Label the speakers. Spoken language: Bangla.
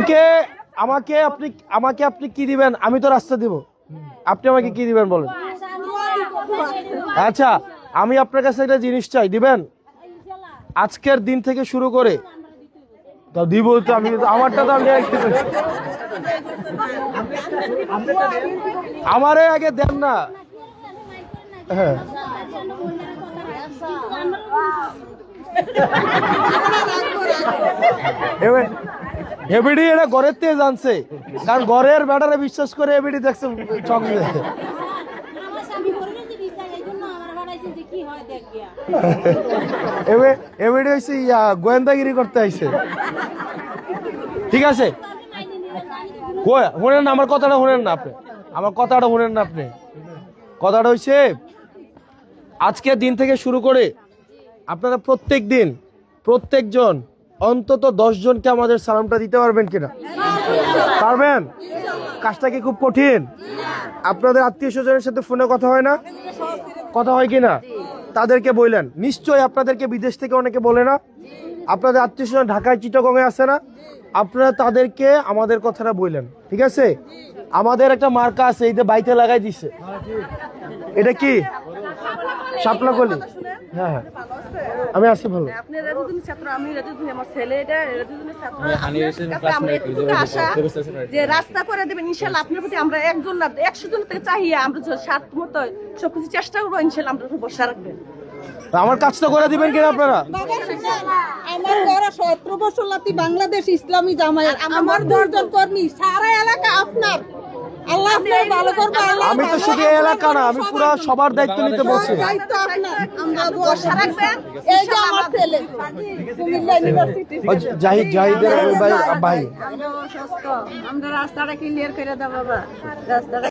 Speaker 1: আমাকে আমাকে আপনি আমাকে আপনি কি দিবেন? আমি তো রাস্তা দিব, আপনি আমাকে কি দিবেন বলেন? আচ্ছা, আমি আপনার কাছে একটা জিনিস চাই, দিবেন? আজকের দিন থেকে শুরু করে তা দিব তো, আমি আমারটা তো আমি আমারে আগে দেন না। হ্যাঁ, এবিডি এটা ঘরের থেকে জানছে, কারণ ঘরের ব্যাটারে বিশ্বাস করে এবিডি দেখছে চকলে। এবিডি হয়েছে গোয়েন্দাগিরি করতে আইছে। ঠিক আছে, শুনেন না আমার কথাটা, শুনেন না আপনি আমার কথাটা, শুনেন না আপনি। কথাটা হয়েছে আজকের দিন থেকে শুরু করে আপনারা প্রত্যেক দিন প্রত্যেকজন অন্তত 10 জনকে আমাদের সালামটা দিতে পারবেন কিনা? পারবেন? কাজটা কি খুব কঠিন? আপনাদের আত্মীয় স্বজনের সাথে ফোনে কথা হয় না? কথা হয় কিনা? তাদেরকে বললেন। নিশ্চয়ই আপনাদেরকে বিদেশ থেকে অনেকে বলে না? আপনাদের আত্মীয় স্বজন ঢাকায় চিটাগংয়ে আছে না? আপনারা তাদেরকে আমাদের কথাটা বললেন। ঠিক আছে, আমাদের একটা মার্কা আছে, এই যে বাইতে লাগাই দিছে, এটা কি শাপলা কলি? হ্যাঁ হ্যাঁ, আমি আছি ভালো।
Speaker 2: আপনি রাজুদ্দিন ছাত্র, আমি রাজুদ্দিন, আমার ছেলে এটা রাজুদ্দিনের ছাত্র। আমরা একটু আশা যে রাস্তা করে দেবেন ইনশাআল্লাহ। আপনার প্রতি আমরা একজন না 100 জন থেকে চাহিয়ে আমরা সাধ্য মতো সবকিছু চেষ্টা করবো ইনশাআল্লাহ। আমরা ভরসা রাখবেন।
Speaker 1: আমার কাজটা করে দিবেন কিনা আপনারা?
Speaker 3: আমার বড় 17 বছর লাতি বাংলাদেশ ইসলামী জামায়াত, আমার 10 জন কর্মী, সারা এলাকা আপনার। আল্লাহ আপনার ভালো করবে।
Speaker 1: আমি তো শুধু এই এলাকা না, আমি পুরো সবার দায়িত্ব নিতে বলছি।
Speaker 3: দায়িত্ব আপনার, আমরা ভরসা রাখবেন। এই যে আমার ছেলে কুমিল্লা ইউনিভার্সিটি
Speaker 1: জাহিদের ভাই।
Speaker 3: আমরা অসুস্থ, আমরা রাস্তাটা ক্লিয়ার করে দাও বাবা, রাস্তাটা